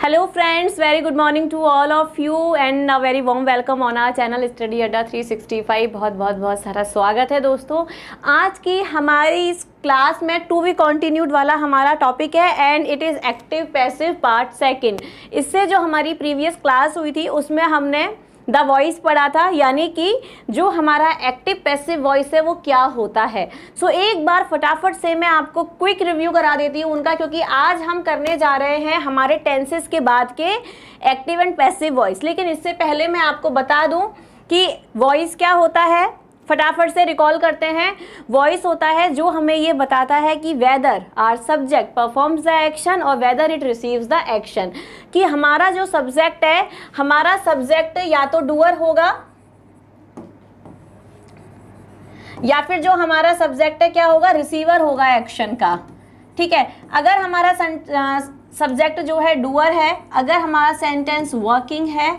Hello friends, very good morning to all of you and a very warm welcome on our channel study अड्डा 365। बहुत सारा स्वागत है दोस्तों। आज की हमारी इस क्लास में टू बी कंटिन्यूड वाला हमारा टॉपिक है and it is active passive part second. इससे जो हमारी प्रीवियस क्लास हुई थी उसमें हमने द वॉइस पढ़ा था, यानी कि जो हमारा एक्टिव पैसिव वॉइस है वो क्या होता है। सो एक बार फटाफट से मैं आपको क्विक रिव्यू करा देती हूँ उनका, क्योंकि आज हम करने जा रहे हैं हमारे टेंसेस के बाद के एक्टिव एंड पैसिव वॉइस। लेकिन इससे पहले मैं आपको बता दूँ कि वॉइस क्या होता है, फटाफट से रिकॉल करते हैं। वॉइस होता है जो हमें ये बताता है कि whether our subject performs the action और whether it receives the action, कि हमारा जो सब्जेक्ट है, हमारा सब्जेक्ट या तो डूअर होगा या फिर जो हमारा सब्जेक्ट है क्या होगा, रिसीवर होगा एक्शन का। ठीक है, अगर हमारा सब्जेक्ट जो है डूअर है, अगर हमारा सेंटेंस वर्किंग है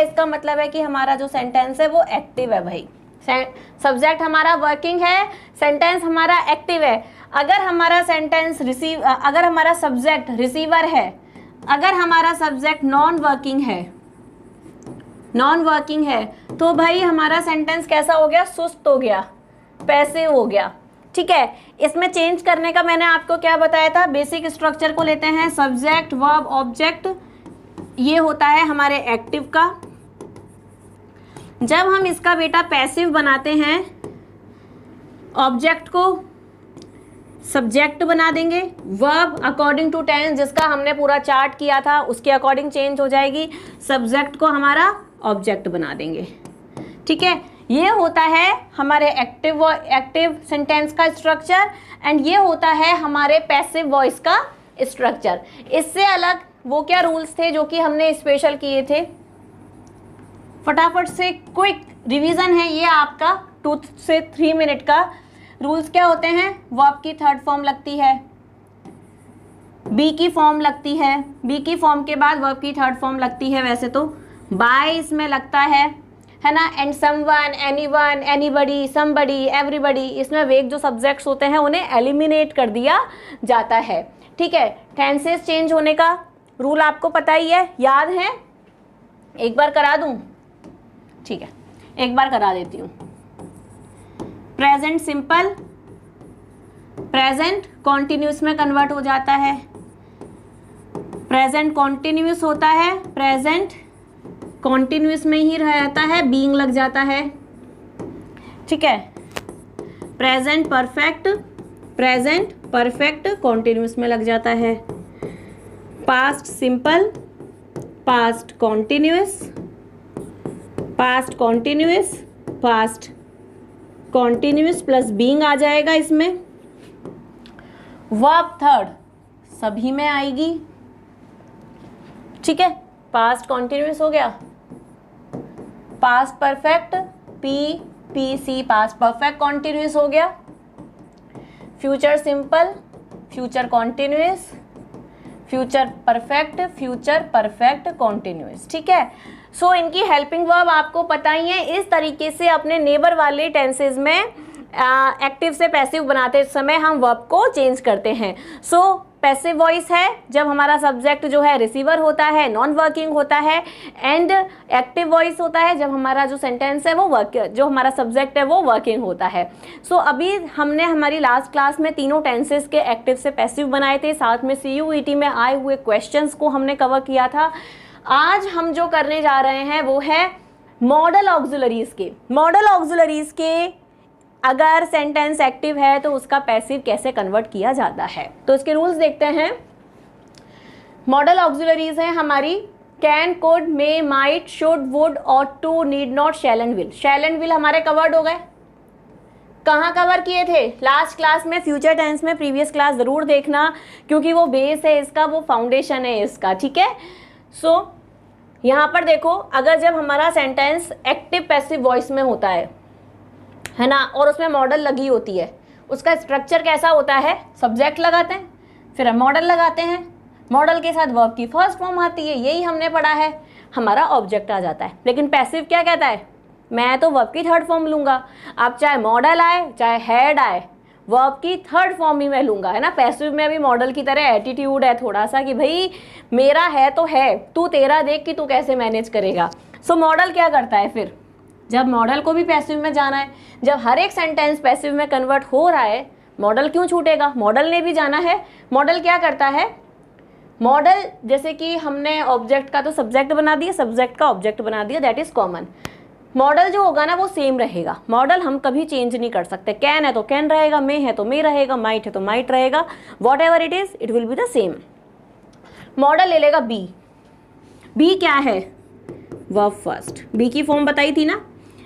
इसका मतलब है कि हमारा जो सेंटेंस है वो एक्टिव है भाई। सब्जेक्ट हमारा वर्किंग है, सेंटेंस हमारा एक्टिव है। अगर हमारा सेंटेंस अगर हमारा सब्जेक्ट रिसीवर है, अगर हमारा सब्जेक्ट नॉन वर्किंग है तो भाई हमारा सेंटेंस कैसा हो गया, सुस्त हो गया, पैसिव हो गया। ठीक है, इसमें चेंज करने का मैंने आपको क्या बताया था, बेसिक स्ट्रक्चर को लेते हैं। सब्जेक्ट वर्ब ऑब्जेक्ट, ये होता है हमारे एक्टिव का। जब हम इसका बेटा पैसिव बनाते हैं, ऑब्जेक्ट को सब्जेक्ट बना देंगे, वर्ब अकॉर्डिंग टू टेंस जिसका हमने पूरा चार्ट किया था उसके अकॉर्डिंग चेंज हो जाएगी, सब्जेक्ट को हमारा ऑब्जेक्ट बना देंगे। ठीक है, ये होता है हमारे एक्टिव सेंटेंस का स्ट्रक्चर एंड ये होता है हमारे पैसिव वॉइस का स्ट्रक्चर। इससे अलग वो क्या रूल्स थे जो कि हमने स्पेशल किए थे, फटाफट से क्विक रिवीजन है ये आपका 2 से 3 मिनट का। रूल्स क्या होते हैं, वर्ब की थर्ड फॉर्म लगती है, बी की फॉर्म लगती है, बी की फॉर्म के बाद वर्ब की थर्ड फॉर्म लगती है। वैसे तो बाय इसमें लगता है ना, and someone, anyone, anybody, somebody, everybody, इसमें वेग जो सब्जेक्ट्स होते हैं उन्हें एलिमिनेट कर दिया जाता है। ठीक है, टेंसेस चेंज होने का रूल आपको पता ही है, याद है, एक बार करा दूं? ठीक है, एक बार करा देती हूँ। प्रेजेंट सिंपल, प्रेजेंट कॉन्टिन्यूस में कन्वर्ट हो जाता है, प्रेजेंट कॉन्टिन्यूस होता है, प्रेजेंट कॉन्टिन्यूस में ही रहता है, बीइंग लग जाता है। ठीक है, प्रेजेंट परफेक्ट कॉन्टिन्यूस में लग जाता है, past simple, past continuous, past continuous plus being आ जाएगा इसमें। वर्ब थर्ड सभी में आएगी। ठीक है, पास्ट कॉन्टिन्यूस हो गया, past perfect, PC past perfect continuous हो गया, future simple, future continuous, future perfect continuous. ठीक है, सो इनकी हेल्पिंग वर्ब आपको पता ही है। इस तरीके से अपने नेबर वाले टेंसेज में एक्टिव से पैसिव बनाते समय हम वर्ब को चेंज करते हैं। सो पैसिव वॉइस है जब हमारा सब्जेक्ट जो है रिसीवर होता है, नॉन वर्किंग होता है, एंड एक्टिव वॉइस होता है जब हमारा जो सेंटेंस है वो जो हमारा सब्जेक्ट है वो वर्किंग होता है। सो अभी हमने हमारी लास्ट क्लास में तीनों टेंसेस के एक्टिव से पैसिव बनाए थे, साथ में CUET में आए हुए क्वेश्चंस को हमने कवर किया था। आज हम जो करने जा रहे हैं वो है मॉडल ऑक्सिलरीज के अगर सेंटेंस एक्टिव है तो उसका पैसिव कैसे कन्वर्ट किया जाता है। तो इसके रूल्स देखते हैं। मॉडल ऑक्सिलरीज हैं हमारी can, could, may, might, should, would, ought to, need not, shall and will. Shall and will हमारे कवर्ड हो गए। कहाँ कवर किए थे? लास्ट क्लास में, फ्यूचर टेंस में। प्रीवियस क्लास ज़रूर देखना क्योंकि वो बेस है इसका, वो फाउंडेशन है इसका। ठीक है, सो यहाँ पर देखो, अगर जब हमारा सेंटेंस एक्टिव पैसिव वॉइस में होता है ना, और उसमें मॉडल लगी होती है, उसका स्ट्रक्चर कैसा होता है, सब्जेक्ट लगाते हैं, फिर हम मॉडल लगाते हैं, मॉडल के साथ वर्ब की फर्स्ट फॉर्म आती है, यही हमने पढ़ा है, हमारा ऑब्जेक्ट आ जाता है। लेकिन पैसिव क्या कहता है, मैं तो वर्ब की थर्ड फॉर्म लूँगा। अब चाहे मॉडल आए चाहे हेड आए, वर्ब की थर्ड फॉर्म ही मैं लूंगा, है ना। पैसिव में अभी मॉडल की तरह एटीट्यूड है थोड़ा सा कि भाई मेरा है तो है, तू तेरा देख कि तू कैसे मैनेज करेगा। सो मॉडल क्या करता है फिर, जब मॉडल को भी पैसिव में जाना है, जब हर एक सेंटेंस पैसिव में कन्वर्ट हो रहा है, मॉडल क्यों छूटेगा, मॉडल ने भी जाना है। मॉडल क्या करता है, मॉडल जैसे कि हमने ऑब्जेक्ट का तो सब्जेक्ट बना दिया, सब्जेक्ट का ऑब्जेक्ट बना दिया, दैट इज कॉमन। मॉडल जो होगा ना वो सेम रहेगा, मॉडल हम कभी चेंज नहीं कर सकते। कैन है तो कैन रहेगा, मे है तो मे रहेगा, माइट है तो माइट रहेगा, what ever it is it will be the same. Model ले लेगा बी, बी क्या है, वर्ब फर्स्ट, बी की फॉर्म बताई थी ना,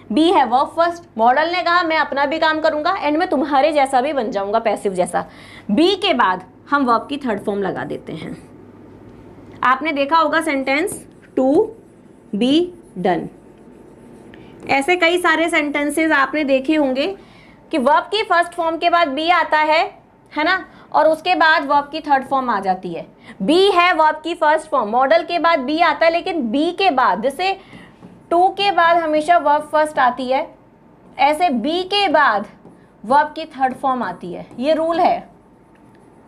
बी है वर्ब फर्स्ट। मॉडल ने कहा मैं अपना भी काम करूंगा एंड मैं तुम्हारे जैसा भी बन जाऊंगा, पैसिव जैसा। बी के बाद हम वर्ब की थर्ड फॉर्म लगा देते हैं। आपने देखा होगा सेंटेंस टू बी डन, ऐसे कई सारे सेंटेंसेस आपने देखे होंगे कि वर्ब की फर्स्ट फॉर्म के बाद बी आता है ना, और उसके बाद वर्ब की थर्ड फॉर्म आ जाती है। बी है वर्ब की फर्स्ट फॉर्म, मॉडल के बाद बी आता है, लेकिन बी के बाद जैसे टू के बाद हमेशा वर्ब फर्स्ट आती है, ऐसे बी के बाद वर्ब की थर्ड फॉर्म आती है। ये रूल है,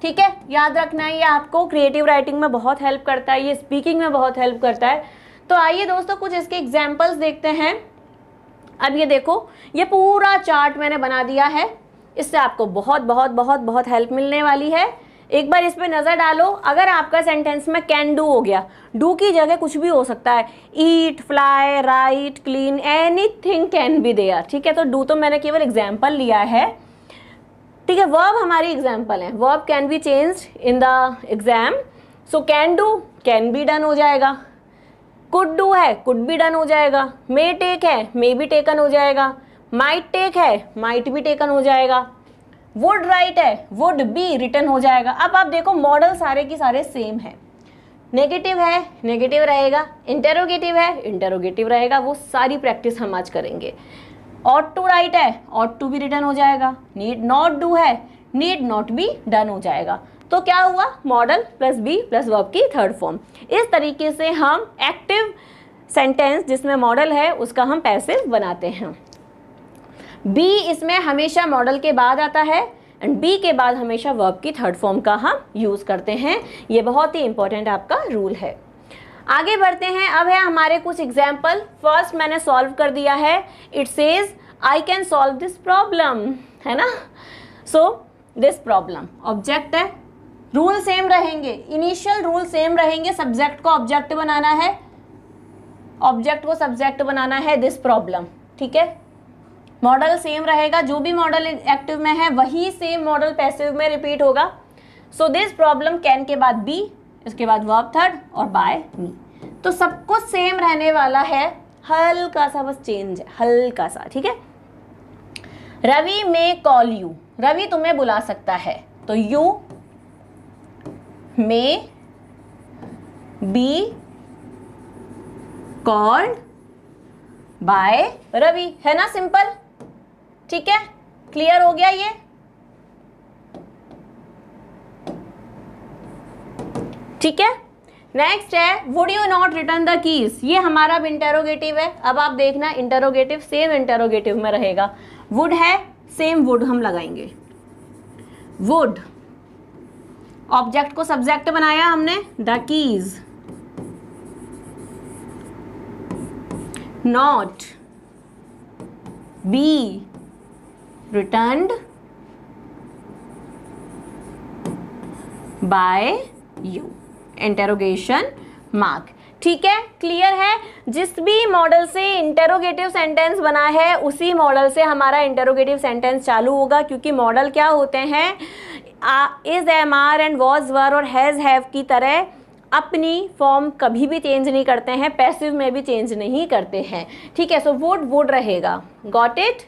ठीक है, याद रखना है। ये आपको क्रिएटिव राइटिंग में बहुत हेल्प करता है, ये स्पीकिंग में बहुत हेल्प करता है। तो आइए दोस्तों कुछ इसके एग्जाम्पल्स देखते हैं। अब ये देखो, ये पूरा चार्ट मैंने बना दिया है, इससे आपको बहुत बहुत बहुत बहुत हेल्प मिलने वाली है। एक बार इस पे नज़र डालो। अगर आपका सेंटेंस में कैन डू हो गया, डू की जगह कुछ भी हो सकता है, eat, fly, write, clean, anything can be there, ठीक है। तो डू तो मैंने केवल एग्जाम्पल लिया है, ठीक है। वर्ब हमारी एग्जाम्पल है, verb can be changed in the exam. So can do can be done हो जाएगा, कुड डू है कुड बी डन हो जाएगा, मे टेक है मे बी टेकन हो जाएगा, माइट टेक है माइट बी टेकन हो जाएगा, वुड राइट है वुड बी रिटन हो जाएगा। अब आप देखो मॉडल सारे की सारे सेम है, नेगेटिव है नेगेटिव रहेगा, इंटेरोगेटिव है इंटेरोगेटिव रहेगा, वो सारी प्रैक्टिस हम आज करेंगे। ऑट टू राइट है ऑट टू बी रिटन हो जाएगा, नीड नॉट डू है नीड नॉट बी डन हो जाएगा। तो क्या हुआ, modal plus be plus verb की थर्ड फॉर्म। इस तरीके से हम एक्टिव सेंटेंस जिसमें मॉडल है उसका हम पैसिव बनाते हैं। बी इसमें हमेशा मॉडल के बाद आता है एंड बी के बाद हमेशा वर्ब की थर्ड फॉर्म का हम यूज करते हैं। ये बहुत ही इंपॉर्टेंट आपका रूल है। आगे बढ़ते हैं, अब है हमारे कुछ एग्जाम्पल। फर्स्ट मैंने सॉल्व कर दिया है, it says I can solve this problem, है ना। सो दिस प्रॉब्लम ऑब्जेक्ट है, रूल सेम रहेंगे, इनिशियल रूल सेम रहेंगे, सब्जेक्ट को ऑब्जेक्ट बनाना है, ऑब्जेक्ट को सब्जेक्ट बनाना है, दिस प्रॉब्लम, ठीक है। मॉडल सेम रहेगा, जो भी मॉडल एक्टिव में है वही सेम मॉडल पैसिव में रिपीट होगा। सो दिस प्रॉब्लम कैन के बाद बी, इसके बाद वर्ब थर्ड और बाय मी। तो सब कुछ सेम रहने वाला है, हल्का सा बस चेंज है, हल्का सा, ठीक है। Ravi may call you, Ravi तुम्हें बुला सकता है, तो you may be called by Ravi, है ना, सिंपल, ठीक है। क्लियर हो गया ये, ठीक है। नेक्स्ट है would you not return the keys, ये हमारा अब इंटेरोगेटिव है। अब आप देखना इंटेरोगेटिव सेम इंटेरोगेटिव में रहेगा, वुड है सेम वुड हम लगाएंगे, वुड ऑब्जेक्ट को सब्जेक्ट बनाया हमने, the keys not be returned by you, interrogation mark, ठीक है। क्लियर है, जिस भी मॉडल से इंटेरोगेटिव सेंटेंस बना है उसी मॉडल से हमारा इंटेरोगेटिव सेंटेंस चालू होगा, क्योंकि मॉडल क्या होते हैं, is, am, are and was, were और हैज, हैव की तरह अपनी फॉर्म कभी भी चेंज नहीं करते हैं, पैसिव में भी चेंज नहीं करते हैं, ठीक है। सो वुड वुड रहेगा, got it.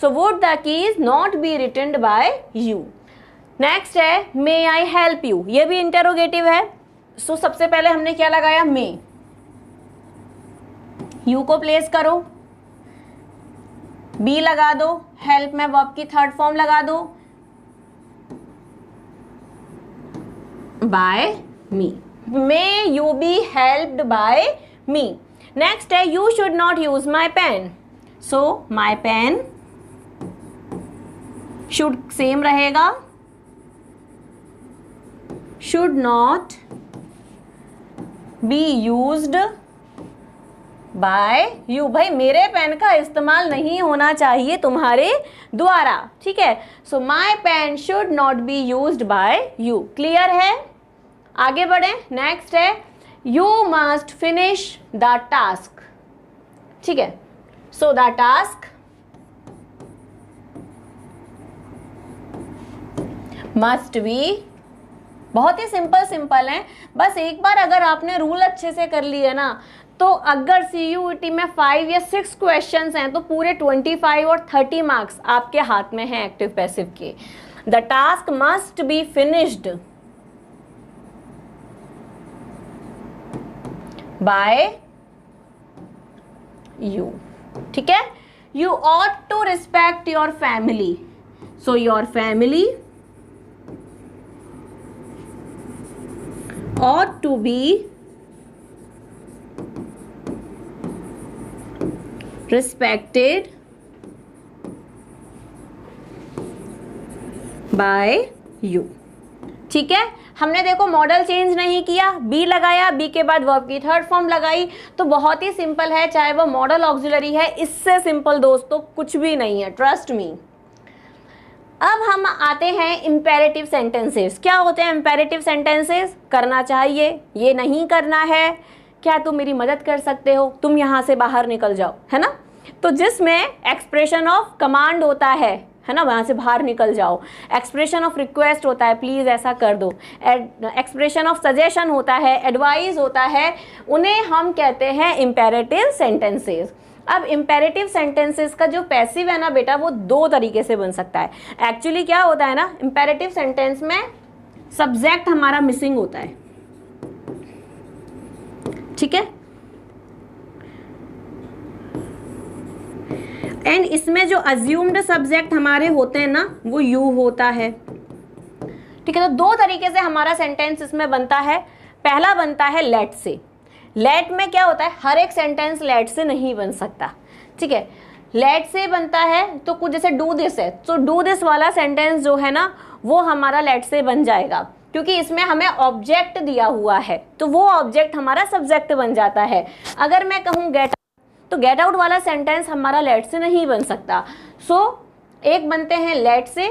So would the keys not be written by you. Next है मे आई हेल्प यू, ये भी इंटेरोगेटिव है। सो सबसे पहले हमने क्या लगाया, मे, यू को प्लेस करो, बी लगा दो, हेल्प में वर्ब की थर्ड फॉर्म लगा दो, by me, may you be helped by me. Next है you should not use my pen, so my pen should same रहेगा, should not be used by you. भाई मेरे पेन का इस्तेमाल नहीं होना चाहिए तुम्हारे द्वारा, ठीक है। So my pen should not be used by you. Clear है? आगे बढ़े। नेक्स्ट है you must finish the task, ठीक है। So the task must be, बहुत ही सिंपल है। बस एक बार अगर आपने रूल अच्छे से कर लिए ना, तो अगर CUET में 5 या 6 क्वेश्चंस हैं तो पूरे 25 और 30 मार्क्स आपके हाथ में हैं एक्टिव पैसिव के। The task must be finished by you, ठीक है। You ought to respect your family, so your family ought to be respected by you, ठीक है। हमने देखो मॉडल चेंज नहीं किया, बी लगाया, बी के बाद वर्ब की थर्ड फॉर्म लगाई, तो बहुत ही सिंपल है, चाहे वो मॉडल ऑक्सिलरी है, इससे सिंपल दोस्तों कुछ भी नहीं है, ट्रस्ट मी। अब हम आते हैं इंपेरेटिव सेंटेंसेस। क्या होते हैं इंपेरेटिव सेंटेंसेस? करना चाहिए, ये नहीं करना है, क्या तुम मेरी मदद कर सकते हो, तुम यहाँ से बाहर निकल जाओ, है ना। तो जिसमें एक्सप्रेशन ऑफ कमांड होता है ना, वहाँ से बाहर निकल जाओ। एक्सप्रेशन ऑफ रिक्वेस्ट होता है, प्लीज़ ऐसा कर दो। एक्सप्रेशन ऑफ सजेशन होता है, एडवाइस होता है, उन्हें हम कहते हैं इंपेरेटिव सेंटेंसेस। अब इंपेरेटिव सेंटेंसेस का जो पैसिव है ना बेटा, वो 2 तरीके से बन सकता है। एक्चुअली क्या होता है ना, इंपेरेटिव सेंटेंस में सब्जेक्ट हमारा मिसिंग होता है, ठीक है। एंड इसमें जो अज्यूम्ड सब्जेक्ट हमारे होते हैं ना, वो यू होता है, ठीक है। तो 2 तरीके से हमारा सेंटेंस इसमें बनता है। पहला बनता है लेट से। लेट में क्या होता है, हर एक सेंटेंस लेट से नहीं बन सकता, ठीक है। लेट से बनता है तो कुछ जैसे डू दिस है, तो डू दिस वाला सेंटेंस जो है ना, वो हमारा लेट से बन जाएगा, क्योंकि इसमें हमें ऑब्जेक्ट दिया हुआ है, तो वो ऑब्जेक्ट हमारा सब्जेक्ट बन जाता है। अगर मैं कहूँ गेट आउट, तो गेट आउट वाला सेंटेंस हमारा लेट से नहीं बन सकता। सो एक बनते हैं लेट से,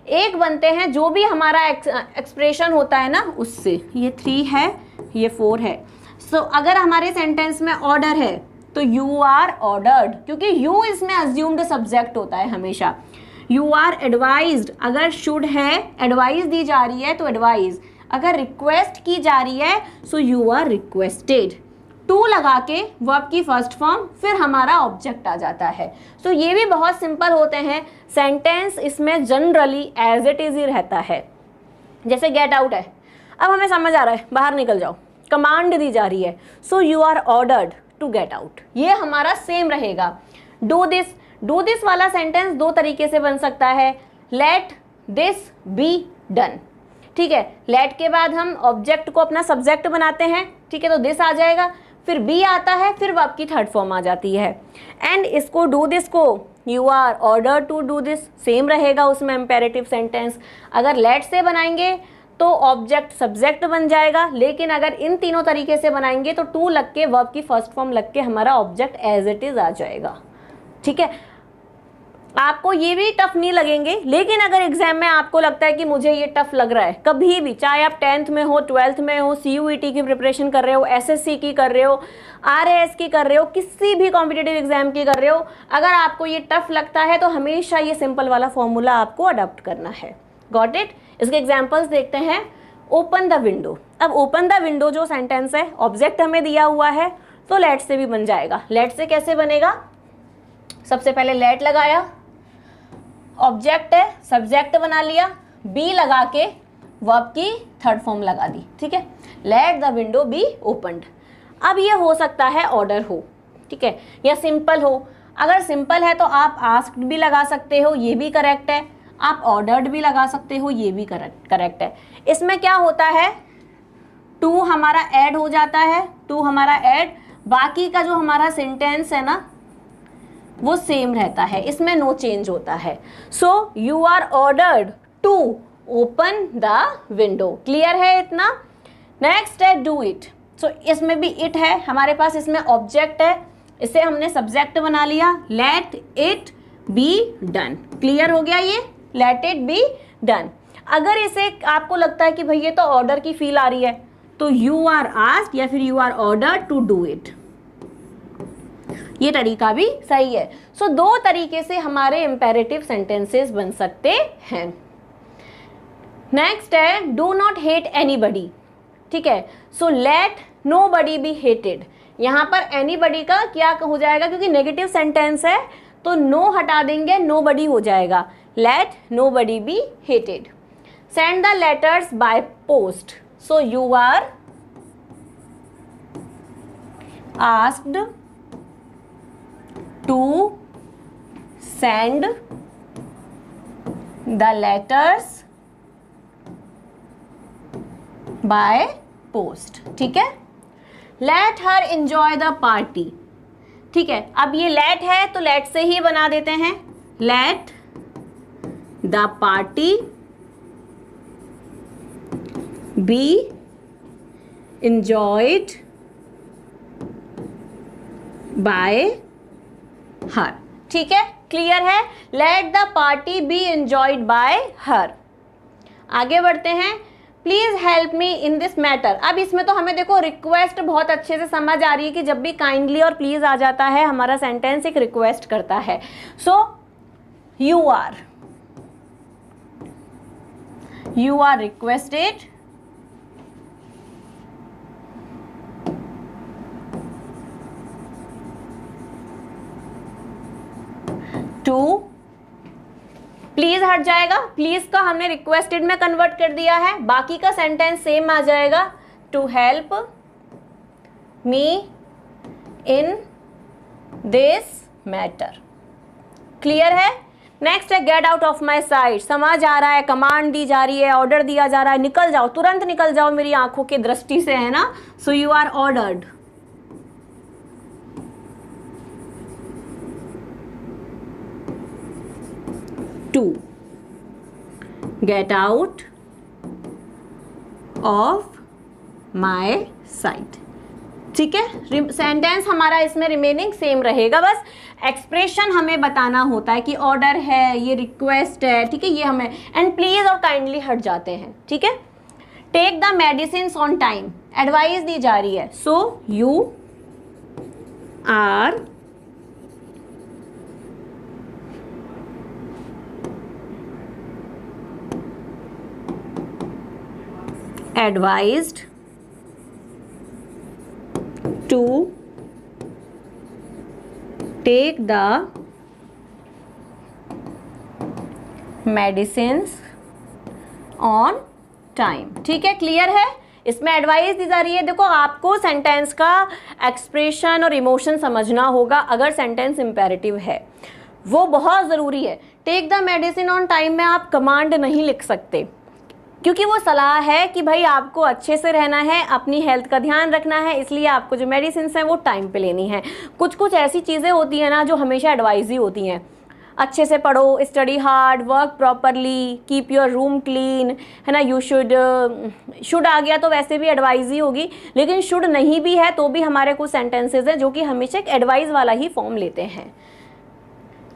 एक बनते हैं जो भी हमारा एक्सप्रेशन होता है ना उससे। ये 3 है, ये 4 है। सो अगर हमारे सेंटेंस में ऑर्डर है तो यू आर ऑर्डर्ड, क्योंकि यू इसमें अज्यूम्ड सब्जेक्ट होता है हमेशा। यू आर एडवाइज्ड, अगर शुड है, एडवाइस दी जा रही है तो एडवाइज, अगर रिक्वेस्ट की जा रही है so you are requested. To लगा के वर्ब की फर्स्ट फॉर्म, फिर हमारा ऑब्जेक्ट आ जाता है। सो ये भी बहुत सिंपल होते हैं सेंटेंस, इसमें जनरली एज इट इज ही रहता है। जैसे गेट आउट है, अब हमें समझ आ रहा है बाहर निकल जाओ, कमांड दी जा रही है, so you are ordered to get out, ये हमारा सेम रहेगा। डू दिस वाला सेंटेंस 2 तरीके से बन सकता है, लेट दिस बी डन, ठीक है। लेट के बाद हम ऑब्जेक्ट को अपना सब्जेक्ट बनाते हैं, ठीक है, तो दिस आ जाएगा, फिर बी आता है, फिर वर्ब की थर्ड फॉर्म आ जाती है। एंड इसको डू दिस को you are order to do this, same रहेगा उसमें इंपेरेटिव सेंटेंस। अगर लेट से बनाएंगे तो ऑब्जेक्ट सब्जेक्ट बन जाएगा, लेकिन अगर इन तीनों तरीके से बनाएंगे तो टू लग के वर्ब की फर्स्ट फॉर्म लग के हमारा ऑब्जेक्ट एज इट इज आ जाएगा, ठीक है। आपको ये भी टफ नहीं लगेंगे, लेकिन अगर एग्जाम में आपको लगता है कि मुझे ये टफ लग रहा है, कभी भी, चाहे आप 10th में हो, 12th में हो, CUET की प्रिपरेशन कर रहे हो, SSC की कर रहे हो, RAS की कर रहे हो, किसी भी कॉम्पिटिटिव एग्जाम की कर रहे हो, अगर आपको ये टफ लगता है तो हमेशा ये सिंपल वाला फॉर्मूला आपको अडॉप्ट करना है। Got it? इसके एग्जाम्पल्स देखते हैं। ओपन द विंडो, अब ओपन द विंडो जो सेंटेंस है, ऑब्जेक्ट हमें दिया हुआ है, तो लेट से भी बन जाएगा। लेट से कैसे बनेगा? सबसे पहले लेट लगाया, ऑब्जेक्ट है, सब्जेक्ट बना लिया, बी लगा के वर्ब की थर्ड फॉर्म लगा दी, ठीक है। Let the window be opened. अब ये हो सकता है ऑर्डर हो, ठीक है, या सिंपल हो। अगर सिंपल है तो आप आस्क्ड भी लगा सकते हो, ये भी करेक्ट है। आप ऑर्डर्ड भी लगा सकते हो, ये भी करेक्ट है। इसमें क्या होता है, टू हमारा ऐड हो जाता है, टू हमारा ऐड, बाकी का जो हमारा सेंटेंस है ना, वो सेम रहता है, इसमें नो चेंज होता है। So you are ordered to open the window. Clear है इतना? नेक्स्ट है डू इट। सो इसमें भी इट है हमारे पास, इसमें ऑब्जेक्ट है, इसे हमने सब्जेक्ट बना लिया। Let it be done. Clear हो गया ये, लेट इट बी डन। अगर इसे आपको लगता है कि भाई ये तो ऑर्डर की फील आ रही है, तो यू आर आस्क्ड या फिर you are ordered to do it, ये तरीका भी सही है। सो दो तरीके से हमारे इंपेरेटिव सेंटेंसेस बन सकते हैं। नेक्स्ट है डू नॉट हेट एनीबडी। ठीक है, so let nobody be hated. यहाँ पर एनीबडी का क्या हो जाएगा, क्योंकि नेगेटिव सेंटेंस है तो नो हटा देंगे, नोबडी हो जाएगा। Let nobody be hated. Send the letters by post. So you are asked to send the letters by post. ठीक है, let her enjoy the party. ठीक है, अब ये लेट है तो लेट से ही बना देते हैं, let the party be enjoyed by her। ठीक है, क्लियर है? Let the party be enjoyed by her। आगे बढ़ते हैं, please help me in this matter. अब इसमें तो हमें देखो रिक्वेस्ट बहुत अच्छे से समझ आ रही है कि जब भी काइंडली और प्लीज आ जाता है हमारा सेंटेंस एक रिक्वेस्ट करता है। So you are requested to, please हट जाएगा, प्लीज का हमने रिक्वेस्टेड में कन्वर्ट कर दिया है, बाकी का सेंटेंस सेम आ जाएगा, to help me in this matter. Clear है? नेक्स्ट है get out of my sight. समझ आ रहा है, कमांड दी जा रही है, ऑर्डर दिया जा रहा है, निकल जाओ, तुरंत निकल जाओ मेरी आंखों की दृष्टि से, है ना? So you are ordered to get out of my sight. ठीक है, सेंटेंस हमारा इसमें रिमेनिंग सेम रहेगा, बस एक्सप्रेशन हमें बताना होता है कि ऑर्डर है, ये रिक्वेस्ट है। ठीक है, ये हमें एंड प्लीज और काइंडली हट जाते हैं। ठीक है, take the medicine on time, advice दी जा रही है। So you are advised to take the medicines on time। ठीक है, क्लियर है? इसमें एडवाइस दी जा रही है। देखो, आपको सेंटेंस का एक्सप्रेशन और इमोशन समझना होगा अगर सेंटेंस इंपेरेटिव है, वो बहुत ज़रूरी है। Take the medicine on time में आप कमांड नहीं लिख सकते, क्योंकि वो सलाह है कि भाई आपको अच्छे से रहना है, अपनी हेल्थ का ध्यान रखना है, इसलिए आपको जो मेडिसिन है वो टाइम पे लेनी है। कुछ कुछ ऐसी चीज़ें होती हैं ना जो हमेशा एडवाइज ही होती हैं, अच्छे से पढ़ो, study hard, work properly, keep your room clean, है ना। यू शुड आ गया तो वैसे भी एडवाइज ही होगी, लेकिन शुड नहीं भी है तो भी हमारे कुछ सेंटेंसेज हैं जो कि हमेशा एक एडवाइस वाला ही फॉर्म लेते हैं।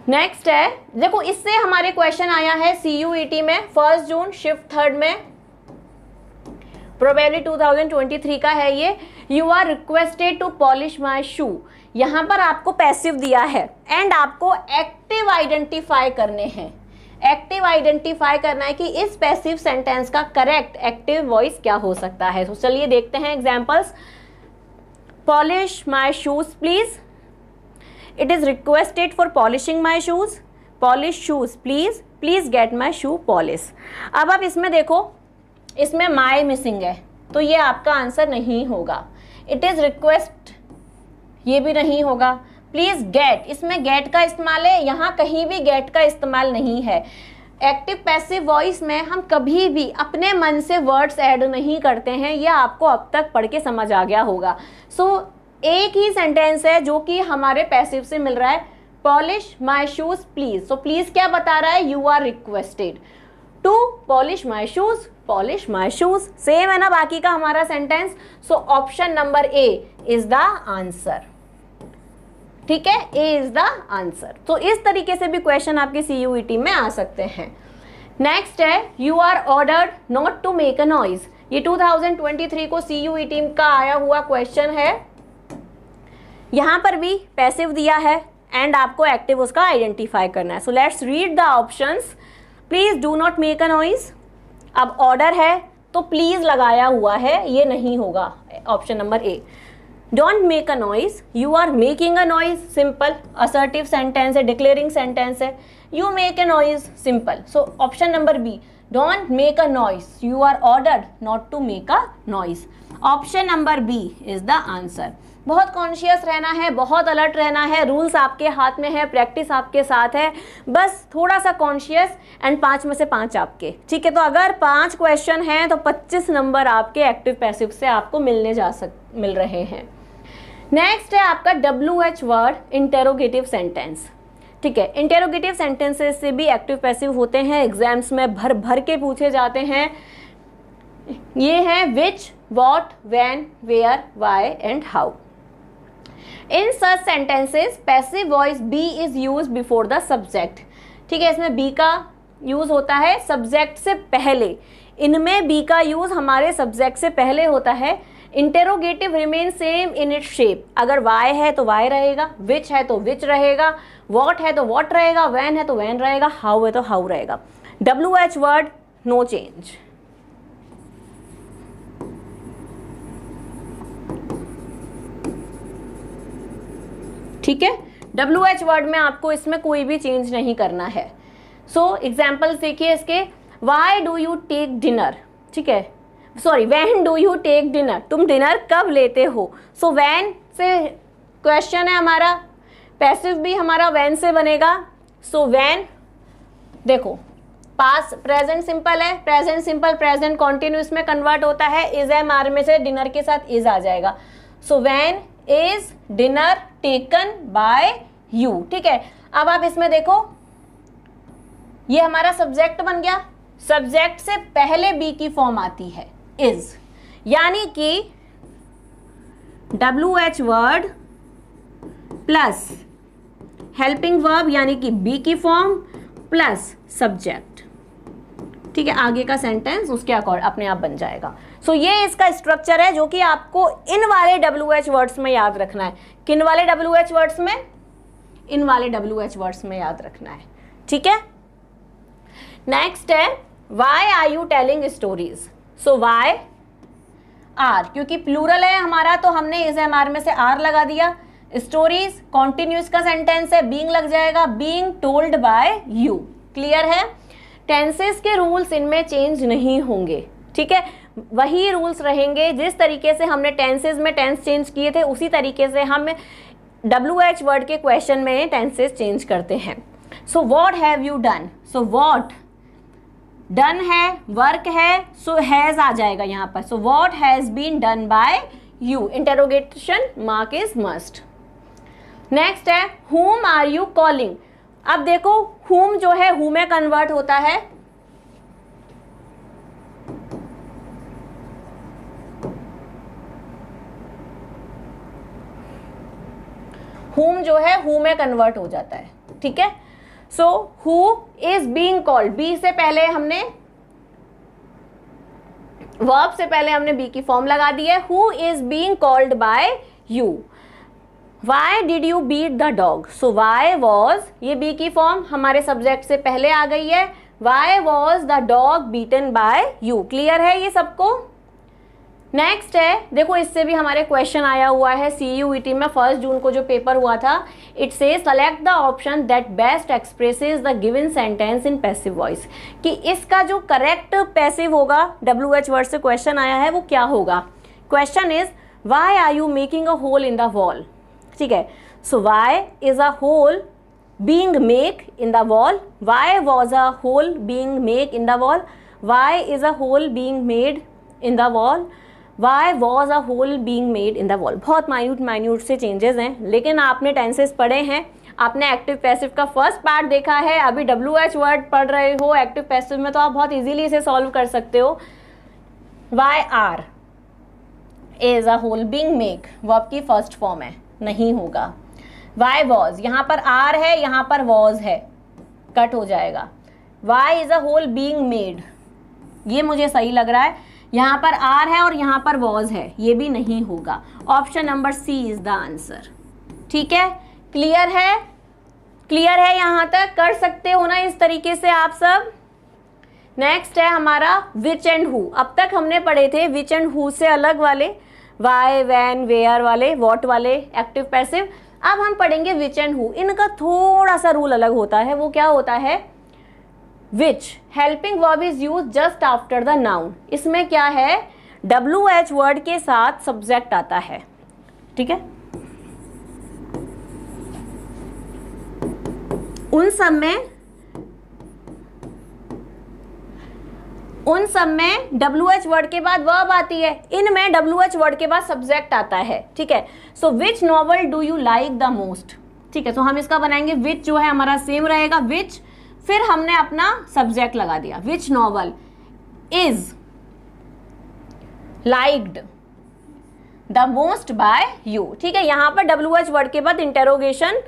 नेक्स्ट है, देखो इससे हमारे क्वेश्चन आया है CUET में 1 जून शिफ्ट 3rd में, प्रोबेबली 2023 का है ये। You are requested to polish my shoe. यहाँ पर आपको पैसिव दिया है एंड आपको एक्टिव आइडेंटिफाई करने हैं। एक्टिव आइडेंटिफाई करना है कि इस पैसिव सेंटेंस का करेक्ट एक्टिव वॉइस क्या हो सकता है। तो चलिए देखते हैं examples. Polish my shoes please, it is requested for polishing my shoes, polish shoes please, please get my shoe polish. अब आप इसमें देखो, इसमें माई मिसिंग है तो ये आपका आंसर नहीं होगा। इट इज रिक्वेस्ट, ये भी नहीं होगा। प्लीज गेट, इसमें गेट का इस्तेमाल है, यहाँ कहीं भी गेट का इस्तेमाल नहीं है। एक्टिव पैसिव वॉइस में हम कभी भी अपने मन से वर्ड्स ऐड नहीं करते हैं, यह आपको अब तक पढ़ के समझ आ गया होगा। सो एक ही सेंटेंस है जो कि हमारे पैसिव से मिल रहा है, पॉलिश माई शूज प्लीज। तो प्लीज क्या बता रहा है, you are requested to polish my shoes, polish my shoes. Same है ना बाकी का हमारा sentence. So option number A is the answer. ठीक है, ए इज द आंसर। तो इस तरीके से भी क्वेश्चन आपके CUET में आ सकते हैं। नेक्स्ट है you are ordered not to make a noise. ये 2023 को CUET का आया हुआ क्वेश्चन है। यहां पर भी पैसिव दिया है एंड आपको एक्टिव उसका आइडेंटिफाई करना है। So let's read the options. Please do not make a noise. अब ऑर्डर है तो प्लीज लगाया हुआ है, ये नहीं होगा option number A. Don't make a noise, you are making a noise, simple assertive sentence है, डिक्लेयरिंग सेंटेंस है। You make a noise, simple. So option number B, don't make a noise, you are ordered not to make a noise. Option number B is the answer. बहुत conscious रहना है, बहुत alert रहना है, rules आपके हाथ में है, प्रैक्टिस आपके साथ है, बस थोड़ा सा कॉन्शियस एंड 5 में से 5 आपके। ठीक है, तो अगर 5 क्वेश्चन हैं तो 25 नंबर आपके एक्टिव पैसिव से आपको मिल रहे हैं। नेक्स्ट है आपका WH वर्ड इंटेरोगेटिव सेंटेंस। ठीक है, इंटेरोगेटिव सेंटेंसेस से भी एक्टिव पैसिव होते हैं, एग्जाम्स में भर भर के पूछे जाते हैं। ये है which, what, when, where, why and how. In such sentences passive voice be is use before the subject. ठीक है, इसमें बी का यूज होता है सब्जेक्ट से पहले। इनमें बी का यूज हमारे सब्जेक्ट से पहले होता है। Interrogative remain same in it shape. अगर वाई है तो वाई रहेगा, विच है तो विच रहेगा, वॉट है तो वॉट रहेगा, वैन है तो वैन रहेगा, हाउ है तो हाउ रहेगा। WH word no change. ठीक है, WH वर्ड में आपको इसमें कोई भी चेंज नहीं करना है। सो एग्जाम्पल्स देखिए इसके। Why do you take dinner. ठीक है, sorry, when do you take dinner, तुम डिनर कब लेते हो। सो व्हेन से क्वेश्चन है हमारा, पैसिव भी हमारा व्हेन से बनेगा। सो व्हेन, देखो पास प्रेजेंट सिंपल है, प्रेजेंट सिंपल प्रेजेंट कॉन्टिन्यूस में कन्वर्ट होता है। इज एम आर में से डिनर के साथ इज आ जाएगा। So when is dinner taken by you. ठीक है, अब आप इसमें देखो ये हमारा सब्जेक्ट बन गया। सब्जेक्ट से पहले बी की फॉर्म आती है इज, यानी कि WH word plus helping verb यानी कि बी की फॉर्म प्लस सब्जेक्ट। ठीक है, आगे का सेंटेंस उसके अकॉर्ड अपने आप बन जाएगा। सो ये इसका स्ट्रक्चर है जो कि आपको इन वाले WH वर्ड्स में याद रखना है। किन वाले WH वर्ड्स में, इन वाले WH वर्ड्स में याद रखना है। ठीक है, नेक्स्ट है why are you telling stories. So why are, क्योंकि प्लूरल है हमारा तो हमने इज एम आर में से आर लगा दिया। स्टोरीज कॉन्टिन्यूस का सेंटेंस है, बीइंग लग जाएगा, being told by you. Clear है, टेंसेस के रूल्स इनमें चेंज नहीं होंगे। ठीक है, वही रूल्स रहेंगे जिस तरीके से हमने टेंसेस में टेंस चेंज किए थे उसी तरीके से हम WH वर्ड के क्वेश्चन में टेंसेस चेंज करते हैं। So what have you done. So what done है, वर्क है, सो हैज आ जाएगा यहाँ पर। So what has been done by you, interrogation mark is must. Next है whom आर यू कॉलिंग। अब देखो whom जो है who में कन्वर्ट होता है। whom जो है who में कन्वर्ट हो जाता है। ठीक है, so who is being called, be से पहले हमने वर्ब से पहले हमने बी की फॉर्म लगा दी है। who is being called by you. Why did you beat the dog? So why was, ये बी की फॉर्म हमारे सब्जेक्ट से पहले आ गई है। Why was the dog beaten by you? Clear है ये सबको। नेक्स्ट है, देखो इससे भी हमारे क्वेश्चन आया हुआ है CUET में 1 जून को जो पेपर हुआ था। It say select the option that best expresses the given sentence in passive voice, कि इसका जो करेक्ट पैसिव होगा, WH वर्ड से क्वेश्चन आया है, वो क्या होगा। Question is why are you making a hole in the wall. ठीक है, so why is a hole being make in the wall, why was a hole being make in the wall, why is a hole being made in the wall, why was a hole being made in the wall. बहुत minute से changes हैं, लेकिन आपने tenses पढ़े हैं, आपने active passive का first part देखा है, अभी WH वर्ड पढ़ रहे हो एक्टिव पैसिव में, तो आप बहुत इजीली इसे सॉल्व कर सकते हो। Why are is a hole being make verb की फर्स्ट फॉर्म है, नहीं होगा। वाई वॉज, यहाँ पर आर है, यहाँ पर वॉज है, कट हो जाएगा। Why is a hole being made, ये मुझे सही लग रहा है, यहाँ पर आर है और यहाँ पर वॉज है, ये भी नहीं होगा। Option number C is the answer. ठीक है, क्लियर है? क्लियर है यहाँ तक? कर सकते हो ना इस तरीके से आप सब। नेक्स्ट है हमारा विच एंड हु। अब तक हमने पढ़े थे विच एंड हु से अलग वाले, वाई, वैन, वेयर वाले, वॉट वाले एक्टिव पैसिव। अब हम पढ़ेंगे विच एंड हु। इनका थोड़ा सा रूल अलग होता है। वो क्या होता है? Which helping verb is use just after the noun. इसमें क्या है? WH वर्ड के साथ सब्जेक्ट आता है। ठीक है, उन सब में WH वर्ड के बाद वर्ब आती है, इनमें WH वर्ड के बाद सब्जेक्ट आता है। ठीक है, so which novel do you like the most. ठीक है, तो हम इसका बनाएंगे विच जो है हमारा सेम रहेगा, विच, फिर हमने अपना सब्जेक्ट लगा दिया। Which novel is liked the most by you. ठीक है, यहां पर WH वर्ड के बाद इंटेरोगेशन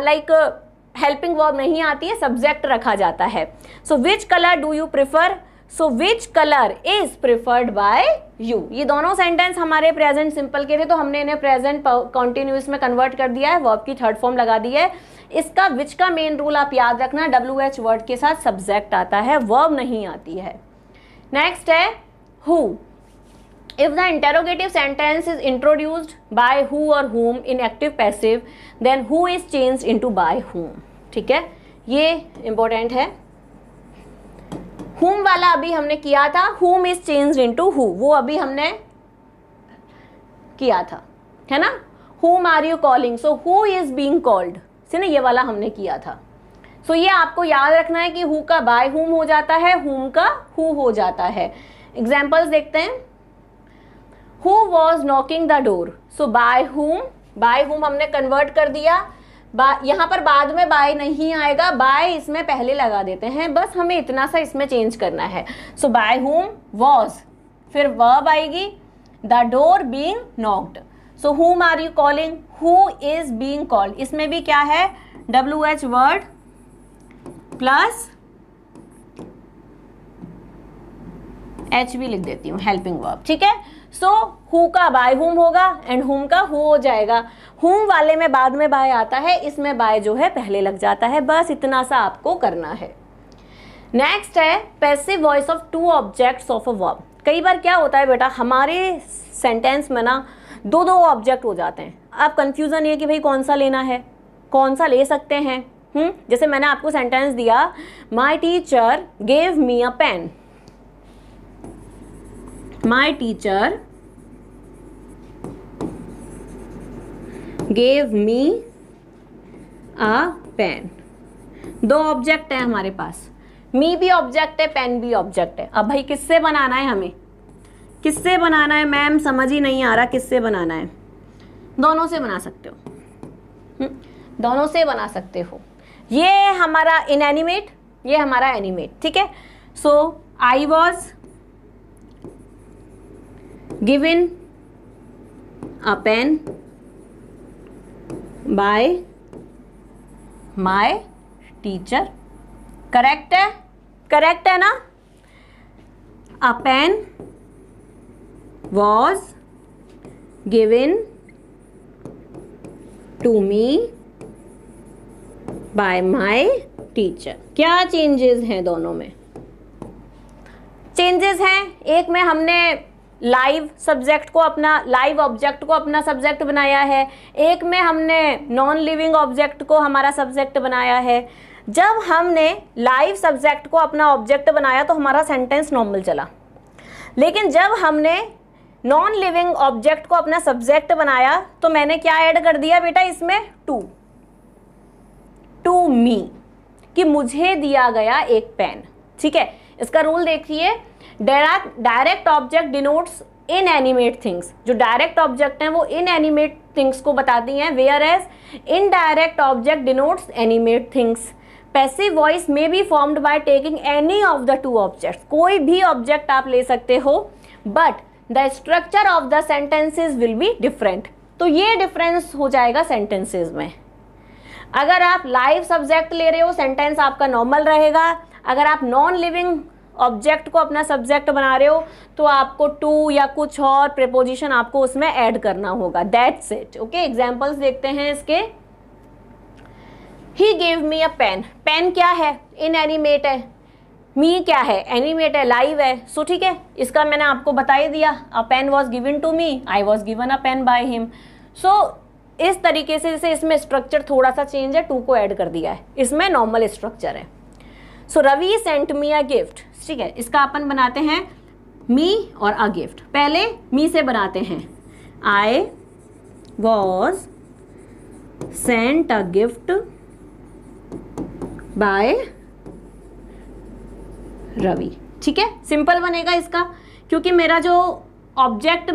लाइक हेल्पिंग वर्ब नहीं आती है, सब्जेक्ट रखा जाता है। So which colour do you prefer, so which colour is preferred by you. ये दोनों सेंटेंस हमारे प्रेजेंट सिंपल के थे, तो हमने इन्हें प्रेजेंट कॉन्टिन्यूअस में कन्वर्ट कर दिया है, वर्ब की थर्ड फॉर्म लगा दी है। इसका विच का मेन रूल आप याद रखना, WH वर्ड के साथ सब्जेक्ट आता है, वर्ब नहीं आती है। नेक्स्ट है who. If the interrogative sentence is introduced by who or whom in active passive, then who is changed into by whom. ठीक है, ये इंपॉर्टेंट है। whom वाला अभी हमने किया था, whom is changed into who, वो अभी हमने किया था, है ना। whom are you calling, so who is being called, से ना, ये वाला हमने किया था। so ये आपको याद रखना है कि who का by whom हो जाता है, whom का who हो जाता है। एग्जाम्पल्स देखते हैं। Who was knocking the door? So by whom हमने कन्वर्ट कर दिया। यहाँ पर बाद में by नहीं आएगा, by इसमें पहले लगा देते हैं, बस हमें इतना सा इसमें चेंज करना है। So by whom was, फिर verb आएगी, the door being knocked. So whom are you calling? Who is being called? इसमें भी क्या है? WH वर्ड प्लस H भी लिख देती हूँ, हेल्पिंग वर्ब। ठीक है, सो हु का बाय हुम होगा एंड हुम का हु हो जाएगा। हुम वाले में बाद में बाय आता है, इसमें बाय जो है पहले लग जाता है, बस इतना सा आपको करना है। नेक्स्ट है passive voice of two objects of a verb. कई बार क्या होता है बेटा, हमारे सेंटेंस में ना दो ऑब्जेक्ट हो जाते हैं। अब कंफ्यूजन ये कि भाई कौन सा लेना है, कौन सा ले सकते हैं। जैसे मैंने आपको सेंटेंस दिया, my teacher gave me a pen. My teacher gave me a pen। दो ऑब्जेक्ट है हमारे पास, मी भी ऑब्जेक्ट है, पेन भी ऑब्जेक्ट है। अब भाई किससे बनाना है, हमें किससे बनाना है मैम, समझ ही नहीं आ रहा किससे बनाना है। दोनों से बना सकते हो, दोनों से बना सकते हो। ये हमारा इनएनिमेट, ये हमारा एनिमेट। ठीक है, so I was given a pen by my teacher। Correct है, करेक्ट है ना। a pen was given to me by my teacher। क्या चेंजेस हैं दोनों में? चेंजेस हैं, एक में हमने लाइव सब्जेक्ट को अपना, लाइव ऑब्जेक्ट को अपना सब्जेक्ट बनाया है, एक में हमने नॉन लिविंग ऑब्जेक्ट को हमारा सब्जेक्ट बनाया है। जब हमने लाइव सब्जेक्ट को अपना ऑब्जेक्ट बनाया तो हमारा सेंटेंस नॉर्मल चला, लेकिन जब हमने नॉन लिविंग ऑब्जेक्ट को अपना सब्जेक्ट बनाया तो मैंने क्या ऐड कर दिया बेटा इसमें, टू मी, कि मुझे दिया गया एक पेन। ठीक है, इसका रूल देखिए, direct object denotes inanimate things. जो डायरेक्ट ऑब्जेक्ट हैं वो इनएनिमेट थिंग्स को बताती हैं, whereas indirect object denotes animate things. Passive voice में be formed by taking any of the two objects. कोई भी ऑब्जेक्ट आप ले सकते हो, but the structure of the sentences will be different. तो ये डिफरेंस हो जाएगा सेंटेंसेस में। अगर आप लाइव सब्जेक्ट ले रहे हो, सेंटेंस आपका नॉर्मल रहेगा। अगर आप नॉन लिविंग ऑब्जेक्ट को अपना सब्जेक्ट बना रहे हो तो आपको टू या कुछ और प्रीपोजिशन आपको उसमें ऐड करना होगा। That's it. ओके, एग्जांपल्स देखते हैं इसके। He gave me a pen. Pen क्या है? इनएनिमेट है। मी क्या है? एनिमेट है, लाइव है। सो ठीक है, इसका मैंने आपको बता ही दिया। A pen was given to me, I was given a pen by him. So इस तरीके से इसमें स्ट्रक्चर थोड़ा सा चेंज है, टू को ऐड कर दिया है, इसमें नॉर्मल स्ट्रक्चर है। So Ravi sent me a gift. ठीक है, इसका अपन बनाते हैं मी और अ गिफ्ट। पहले मी से बनाते हैं, I was sent a gift by Ravi. ठीक है, सिंपल बनेगा इसका, क्योंकि मेरा जो सब्जेक्ट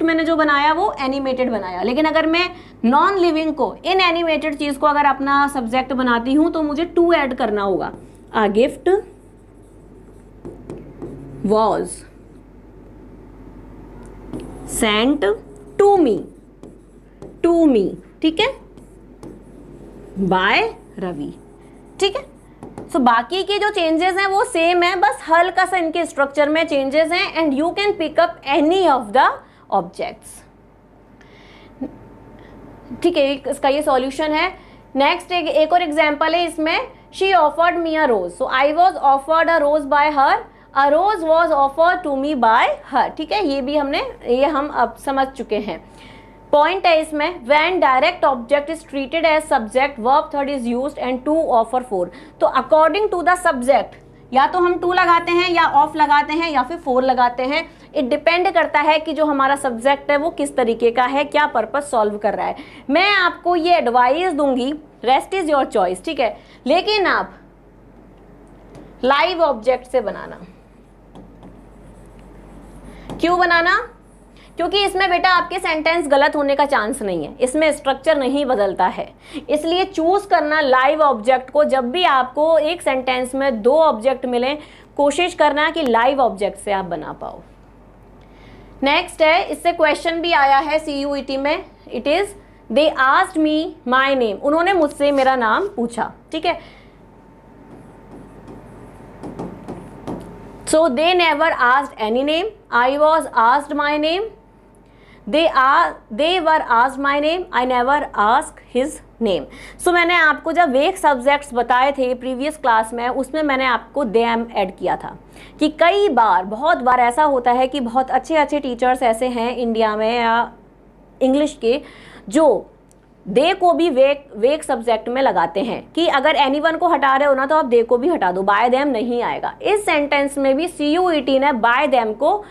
मैंने जो बनाया वो एनिमेटेड बनाया। लेकिन अगर मैं नॉन लिविंग को, इन एनिमेटेड चीज को अगर अपना सब्जेक्ट बनाती हूं तो मुझे टू ऐड करना होगा। A gift was sent to me, ठीक है, बाय रवि। ठीक है, सो बाकी के जो चेंजेस हैं वो सेम है, बस हल्का सा इनके स्ट्रक्चर में चेंजेस हैं। And you can pick up any of the objects. ठीक है, इसका ये सॉल्यूशन है। नेक्स्ट एक और एग्जांपल है इसमें, she offered me a rose. So I was offered a rose by her, a rose was offered to me by her. ठीक है, ये हम अब समझ चुके हैं। पॉइंट है इसमें, when direct object is treated as subject, verb third is used and to offer for. तो अकॉर्डिंग टू द सब्जेक्ट या तो हम टू लगाते हैं या ऑफ लगाते हैं या फिर फोर लगाते हैं। इट डिपेंड करता है कि जो हमारा सब्जेक्ट है वो किस तरीके का है, क्या पर्पस सॉल्व कर रहा है। मैं आपको ये एडवाइस दूंगी, रेस्ट इज योर चॉइस। ठीक है, लेकिन आप लाइव ऑब्जेक्ट से बनाना। क्यों बनाना? क्योंकि इसमें बेटा आपके सेंटेंस गलत होने का चांस नहीं है, इसमें स्ट्रक्चर नहीं बदलता है। इसलिए चूज करना लाइव ऑब्जेक्ट को। जब भी आपको एक सेंटेंस में दो ऑब्जेक्ट मिले, कोशिश करना कि लाइव ऑब्जेक्ट से आप बना पाओ। नेक्स्ट है, इससे क्वेश्चन भी आया है CUET में। It is they asked me my name. उन्होंने मुझसे मेरा नाम पूछा। ठीक है, so they never asked any name, I was asked my name, they were asked my name, I never asked his name। so मैंने आपको जब वेक सब्जेक्ट्स बताए थे प्रीवियस क्लास में, उसमें मैंने आपको them ऐड किया था कि कई बार, बहुत बार ऐसा होता है कि बहुत अच्छे टीचर्स ऐसे हैं इंडिया में या इंग्लिश के, जो दे को भी वेक सब्जेक्ट में लगाते हैं कि अगर एनीवन को हटा रहे हो ना तो आप दे को भी हटा दो, बाय देम नहीं आएगा। इस सेंटेंस में भी CUET ने बाय देम को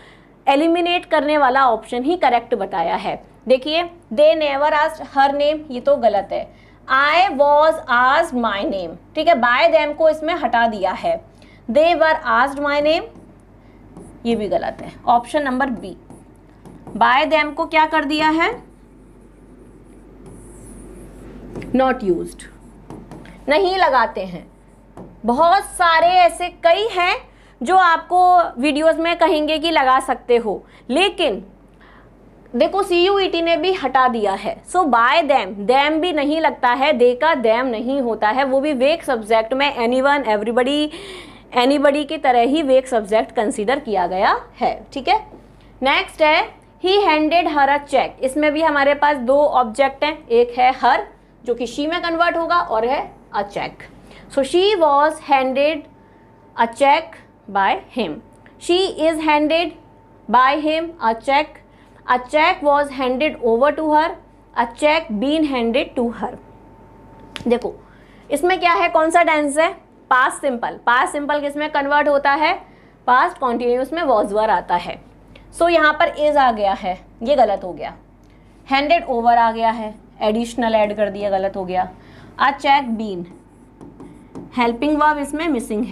एलिमिनेट करने वाला ऑप्शन ही करेक्ट बताया है। देखिए, they never asked her name, ये तो गलत है। I was asked my name, ठीक है, बाय देम को इसमें हटा दिया है। दे वर आस्क्ड माई नेम, ये भी गलत है। Option number B, by them को क्या कर दिया है? नॉट यूज्ड, नहीं लगाते हैं। बहुत सारे ऐसे कई हैं जो आपको वीडियोस में कहेंगे कि लगा सकते हो, लेकिन देखो CUET ने भी हटा दिया है। सो बाय देम भी नहीं लगता है, दे का देम नहीं होता है, वो भी वेक सब्जेक्ट में एनीवन, एनीबडी की तरह ही वेक सब्जेक्ट कंसीडर किया गया है। ठीक है, नेक्स्ट है, ही हैंडेड हर अ चेक। इसमें भी हमारे पास दो ऑब्जेक्ट हैं, एक है हर जो कि शी में कन्वर्ट होगा और है a cheque. So she was handed a cheque by him, she is handed by him a cheque was handed over to her, a cheque been handed to her. देखो इसमें क्या है, कौन सा टेंस है? Past simple. पास्ट सिंपल किसमें convert होता है? पास्ट कॉन्टिन्यूस में वॉज वर आता है। सो यहाँ पर इज आ गया है, ये गलत हो गया। हैंडेड ओवर आ गया है, एडिशनल ऐड कर दिया, गलत हो गया। अ चेक बीन, हेल्पिंग वर्ब इसमें मिसिंग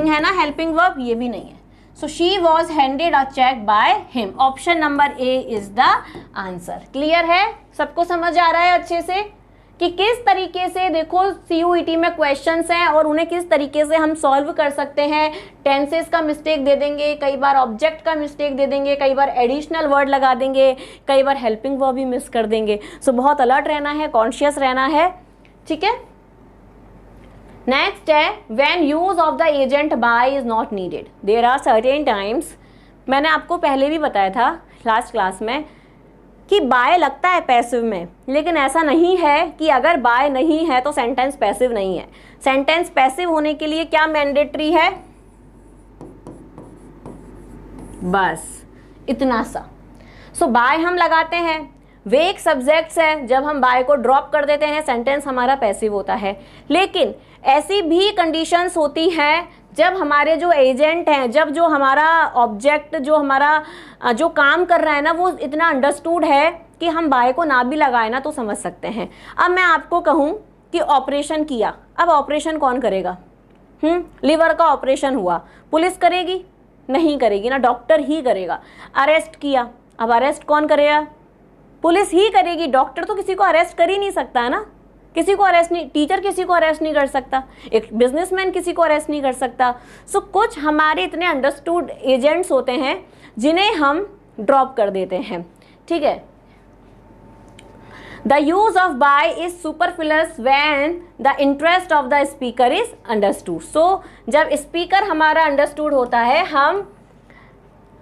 है ना हेल्पिंग वर्ब, ये भी नहीं है। So she was handed a check by him. Option number A is the answer. Clear है, सबको समझ आ रहा है अच्छे से कि किस तरीके से देखो CUET में क्वेश्चंस हैं और उन्हें किस तरीके से हम सॉल्व कर सकते हैं। टेंसेस का मिस्टेक दे देंगे, कई बार ऑब्जेक्ट का मिस्टेक दे देंगे, कई बार एडिशनल वर्ड लगा देंगे, कई बार हेल्पिंग वर्ब भी मिस कर देंगे। सो बहुत अलर्ट रहना है, कॉन्शियस रहना है, ठीक है। नेक्स्ट है when use of the agent by is not needed, there are certain times. मैंने आपको पहले भी बताया था लास्ट क्लास में कि बाय लगता है पैसिव में, लेकिन ऐसा नहीं है कि अगर बाय नहीं है तो सेंटेंस पैसिव नहीं है। सेंटेंस पैसिव होने के लिए क्या मैंडेटरी है, बस इतना सा। सो बाय हम लगाते हैं, वे एक सब्जेक्ट्स है, जब हम बाय को ड्रॉप कर देते हैं सेंटेंस हमारा पैसिव होता है। लेकिन ऐसी भी कंडीशंस होती हैं जब हमारे जो एजेंट हैं, जब जो हमारा ऑब्जेक्ट जो हमारा जो काम कर रहा है ना वो इतना अंडरस्टूड है कि हम बाय को ना भी लगाए ना तो समझ सकते हैं। अब मैं आपको कहूँ कि ऑपरेशन किया, अब ऑपरेशन कौन करेगा? लिवर का ऑपरेशन हुआ, पुलिस करेगी? नहीं करेगी ना, डॉक्टर ही करेगा। अरेस्ट किया, अब अरेस्ट कौन करेगा? पुलिस ही करेगी। डॉक्टर तो किसी को अरेस्ट कर ही नहीं सकता है ना, किसी को अरेस्ट नहीं, टीचर किसी को अरेस्ट नहीं कर सकता, एक बिजनेसमैन किसी को अरेस्ट नहीं कर सकता। सो कुछ हमारे इतने अंडरस्टूड एजेंट्स होते हैं जिन्हें हम ड्रॉप कर देते हैं, ठीक है। The use of by is superfluous when the interest of the speaker is understood. So जब स्पीकर हमारा अंडरस्टूड होता है हम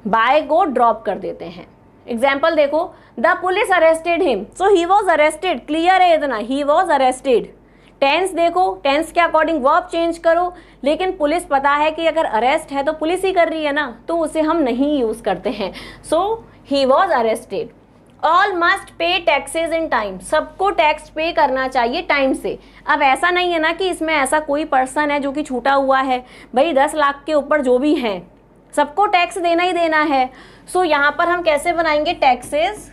बाय को ड्रॉप कर देते हैं। एग्जाम्पल देखो, the police arrested him, so he was arrested. Clear है इतना, ही वॉज अरेस्टेड। टेंस देखो, टेंस के अकॉर्डिंग वर्ब चेंज करो, लेकिन पुलिस पता है कि अगर अरेस्ट है तो पुलिस ही कर रही है ना, तो उसे हम नहीं यूज करते हैं। So he was arrested. All must pay taxes in time, सबको टैक्स पे करना चाहिए टाइम से। अब ऐसा नहीं है ना कि इसमें ऐसा कोई पर्सन है जो कि छूटा हुआ है, भाई 10 लाख के ऊपर जो भी हैं सबको टैक्स देना ही देना है। सो यहां पर हम कैसे बनाएंगे? Taxes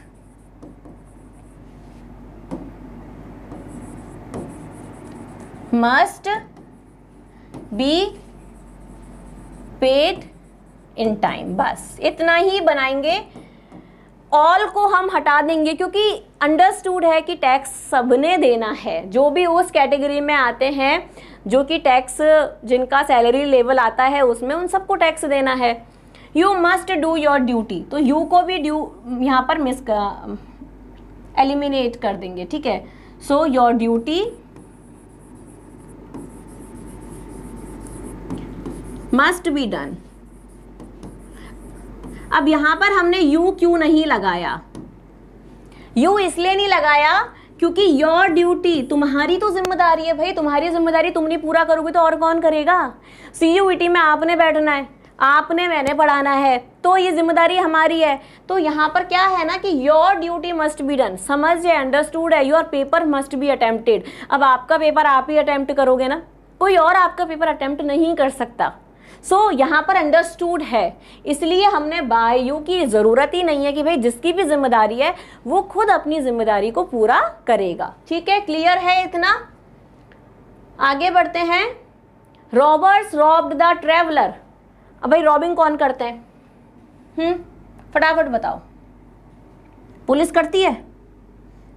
must be paid in time, बस इतना ही बनाएंगे। ऑल को हम हटा देंगे क्योंकि अंडरस्टूड है कि टैक्स सबने देना है, जो भी उस कैटेगरी में आते हैं जो कि टैक्स जिनका सैलरी लेवल आता है उसमें उन सबको टैक्स देना है। You must do your duty, तो यू को भी ड्यू यहाँ पर एलिमिनेट कर देंगे, ठीक है। So your duty must be done. अब यहां पर हमने यू क्यों नहीं लगाया? यू इसलिए नहीं लगाया क्योंकि योर ड्यूटी, तुम्हारी तो जिम्मेदारी है भाई, तुम्हारी जिम्मेदारी तुम नहीं पूरा करोगे तो और कौन करेगा? CUET में आपने बैठना है, आपने मैंने पढ़ाना है, तो ये जिम्मेदारी हमारी है। तो यहाँ पर क्या है ना कि your duty must be done, समझ है, अंडरस्टूड है। Your paper must be attempted, अब आपका पेपर आप ही अटेम्प्ट करोगे ना, कोई और आपका पेपर अटेम्प्ट नहीं कर सकता। सो यहाँ पर अंडरस्टूड है, इसलिए हमने बाय यू की ज़रूरत ही नहीं है कि भाई जिसकी भी जिम्मेदारी है वो खुद अपनी जिम्मेदारी को पूरा करेगा, ठीक है। क्लियर है इतना? आगे बढ़ते हैं। Robbers robbed the traveller. अब भाई रॉबिंग कौन करते हैं? फटाफट बताओ। पुलिस करती है?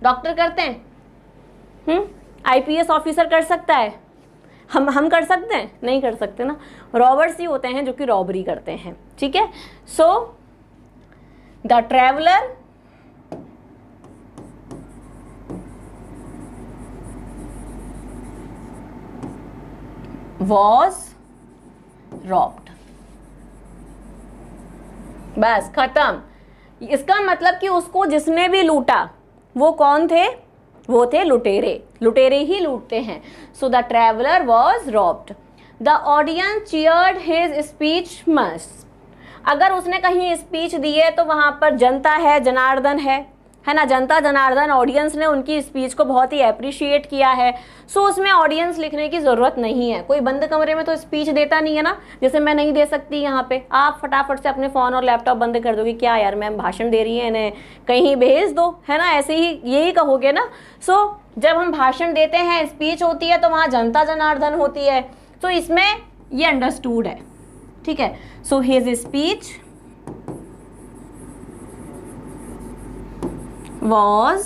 डॉक्टर करते हैं? IPS ऑफिसर कर सकता है? हम कर सकते हैं? नहीं कर सकते ना। रॉबर्स ही होते हैं जो कि रॉबरी करते हैं, ठीक है। So the traveller was robbed, बस खत्म। इसका मतलब कि उसको जिसने भी लूटा वो कौन थे? वो थे लुटेरे, लुटेरे ही लूटते हैं। So the traveller was robbed. The audience cheered his speech must. अगर उसने कहीं स्पीच दी है तो वहां पर जनता है, जनार्दन है ना, जनता जनार्दन, ऑडियंस ने उनकी स्पीच को बहुत ही अप्रिशिएट किया है। सो उसमें ऑडियंस लिखने की ज़रूरत नहीं है। कोई बंद कमरे में तो स्पीच देता नहीं है ना, जैसे मैं नहीं दे सकती यहाँ पे। आप फटाफट से अपने फ़ोन और लैपटॉप बंद कर दोगे, क्या यार मैम भाषण दे रही है, इन्हें कहीं भेज दो, है ना, ऐसे ही यही कहोगे ना। सो जब हम भाषण देते हैं, स्पीच होती है, तो वहाँ जनता जनार्दन होती है। तो इसमें ये अंडरस्टूड है, ठीक है। So his speech was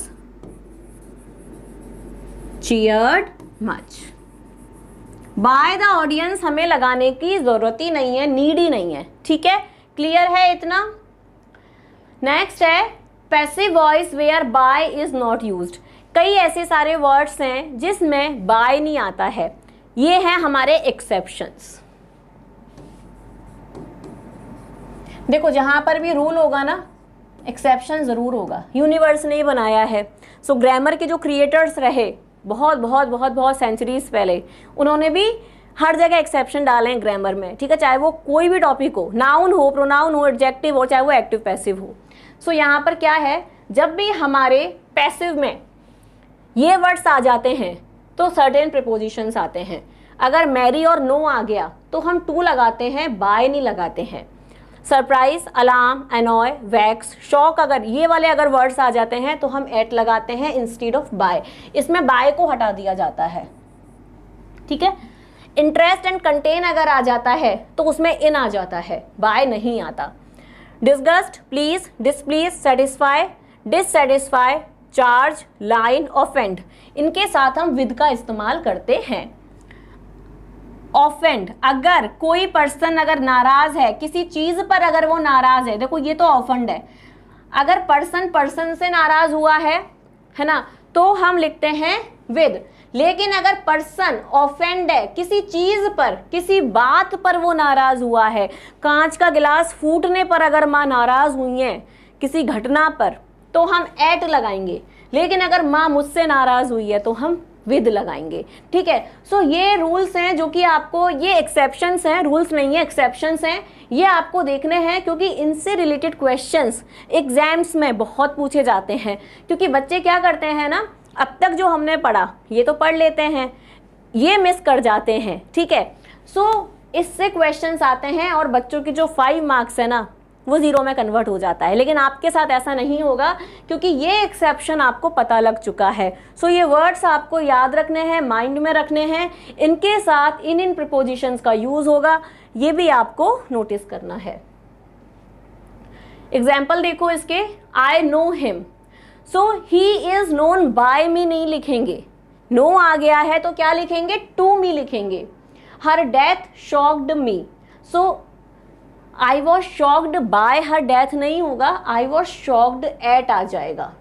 cheered much. By the audience हमें लगाने की जरूरत ही नहीं है, नीड ही नहीं है, ठीक है, क्लियर है इतना। नेक्स्ट है passive voice where by is not used. कई ऐसे सारे वर्ड्स हैं जिसमें बाय नहीं आता है, ये हैं हमारे एक्सेप्शंस। देखो जहां पर भी रूल होगा ना एक्सेप्शन जरूर होगा, यूनिवर्स ने बनाया है। सो ग्रामर के जो क्रिएटर्स रहे बहुत बहुत बहुत बहुत सेंचुरीज पहले, उन्होंने भी हर जगह एक्सेप्शन डाले हैं ग्रामर में, ठीक है, चाहे वो कोई भी टॉपिक हो, नाउन हो, प्रोनाउन हो, एडजेक्टिव हो, चाहे वो एक्टिव पैसिव हो। सो यहाँ पर क्या है, जब भी हमारे पैसिव में ये वर्ड्स आ जाते हैं तो सर्टेन प्रीपोजिशंस आते हैं। अगर मैरी और नो आ गया तो हम टू लगाते हैं, बाय नहीं लगाते हैं। Surprise, alarm, annoy, wax, shock, अगर ये वाले अगर वर्ड्स आ जाते हैं तो हम एट लगाते हैं इंस्टीड ऑफ बाय। इसमें बाय को हटा दिया जाता है, ठीक है। इंटरेस्ट एंड कंटेन अगर आ जाता है तो उसमें इन आ जाता है, बाय नहीं आता। Disgust, please, displease, satisfy, dissatisfy, charge, line, offend, इनके साथ हम विद का इस्तेमाल करते हैं। ऑफेंड, अगर कोई पर्सन अगर नाराज है किसी चीज पर, अगर वो नाराज है, देखो ये तो ऑफेंड है, अगर पर्सन से नाराज हुआ है ना, तो हम लिखते हैं विद। लेकिन अगर पर्सन ऑफेंड है किसी चीज पर, किसी बात पर वो नाराज हुआ है, कांच का गिलास फूटने पर अगर माँ नाराज हुई है किसी घटना पर, तो हम एट लगाएंगे। लेकिन अगर माँ मुझसे नाराज हुई है तो हम विद लगाएंगे, ठीक है। सो ये रूल्स हैं जो कि आपको, ये एक्सेप्शंस हैं, रूल्स नहीं है, एक्सेप्शंस हैं, ये आपको देखने हैं क्योंकि इनसे रिलेटेड क्वेश्चंस एग्जाम्स में बहुत पूछे जाते हैं। क्योंकि बच्चे क्या करते हैं ना, अब तक जो हमने पढ़ा ये तो पढ़ लेते हैं, ये मिस कर जाते हैं, ठीक है। सो इससे क्वेश्चंस आते हैं और बच्चों की जो 5 मार्क्स है ना वो 0 में कन्वर्ट हो जाता है। लेकिन आपके साथ ऐसा नहीं होगा क्योंकि ये एक्सेप्शन आपको पता लग चुका है। सो ये वर्ड्स आपको याद रखने हैं, माइंड में रखने हैं, इनके साथ इन प्रीपोजिशंस का यूज होगा, ये भी आपको नोटिस करना है। एग्जाम्पल देखो इसके, I know him, so he is known by me नहीं लिखेंगे, नो आ गया है तो क्या लिखेंगे, टू मी लिखेंगे। Her death shocked me, so I was shocked by her death नहीं होगा, आई वॉज शॉक्ड एट आ जाएगा।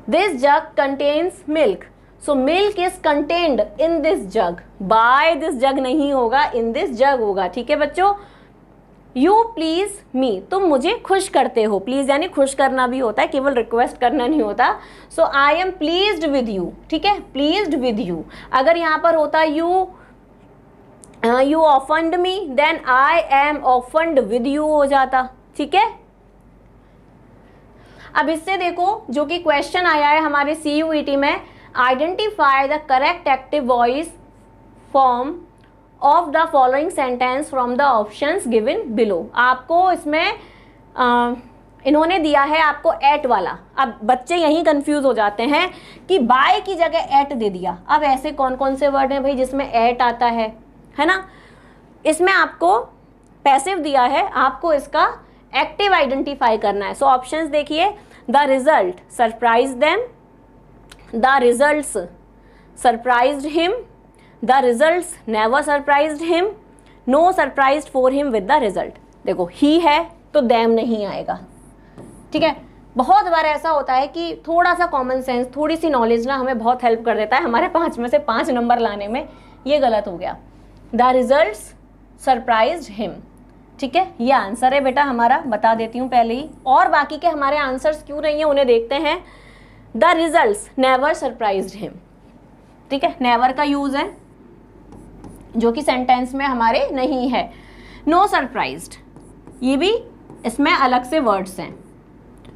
This jug contains milk, so milk is contained in this jug, by this jug नहीं होगा, इन this जग होगा, ठीक है बच्चों। यू प्लीज मी, तुम मुझे खुश करते हो, प्लीज यानी खुश करना भी होता है, केवल रिक्वेस्ट करना नहीं होता। So I am pleased with you, ठीक है, प्लीज्ड विद यू। अगर यहाँ पर होता you offend me, then I am offended with you हो जाता, ठीक है। अब इससे देखो जो कि क्वेश्चन आया है हमारे CUET में, identify the correct active voice form of the following sentence from the options given below. आपको इसमें इन्होंने दिया है आपको एट वाला। अब बच्चे यहीं कंफ्यूज हो जाते हैं कि बाय की जगह एट दे दिया। अब ऐसे कौन कौन से वर्ड हैं भाई जिसमें एट आता है ना। इसमें आपको पैसिव दिया है, आपको इसका एक्टिव आइडेंटिफाई करना है। सो ऑप्शंस देखिए, the result surprise them, the results surprised him, the results never surprised him, no surprised for him with the result. देखो ही है तो देम नहीं आएगा, ठीक है। बहुत बार ऐसा होता है कि थोड़ा सा कॉमन सेंस, थोड़ी सी नॉलेज ना हमें बहुत हेल्प कर देता है हमारे 5 में से 5 नंबर लाने में। ये गलत हो गया, द रिजल्ट्स सरप्राइज्ड हिम, ठीक है, ये आंसर है बेटा हमारा, बता देती हूँ पहले ही। और बाकी के हमारे आंसर्स क्यों नहीं है उन्हें देखते हैं। The results never surprised him, ठीक है, नेवर का यूज है जो कि सेंटेंस में हमारे नहीं है। नो सरप्राइज्ड, ये भी इसमें अलग से वर्ड्स हैं।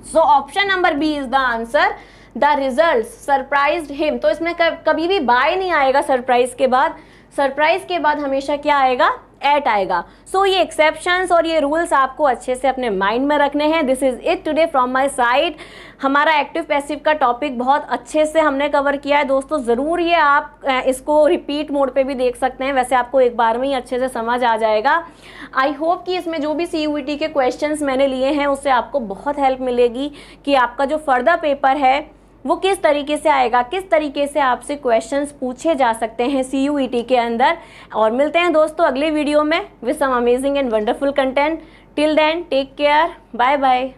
So option number B is the answer, the results surprised him. तो इसमें कभी भी बाय नहीं आएगा सरप्राइज के बाद, सरप्राइज के बाद हमेशा क्या आएगा, एट आएगा। सो ये एक्सेप्शंस और ये रूल्स आपको अच्छे से अपने माइंड में रखने हैं। This is it today from my side. हमारा एक्टिव पैसिव का टॉपिक बहुत अच्छे से हमने कवर किया है दोस्तों। ज़रूर ये आप इसको रिपीट मोड पे भी देख सकते हैं, वैसे आपको एक बार में ही अच्छे से समझ आ जाएगा। आई होप कि इसमें जो भी CUET के क्वेश्चंस मैंने लिए हैं उससे आपको बहुत हेल्प मिलेगी कि आपका जो फर्दर पेपर है वो किस तरीके से आएगा, किस तरीके से आपसे क्वेश्चंस पूछे जा सकते हैं CUET के अंदर। और मिलते हैं दोस्तों अगले वीडियो में with some amazing and wonderful content. Till then take care, bye bye.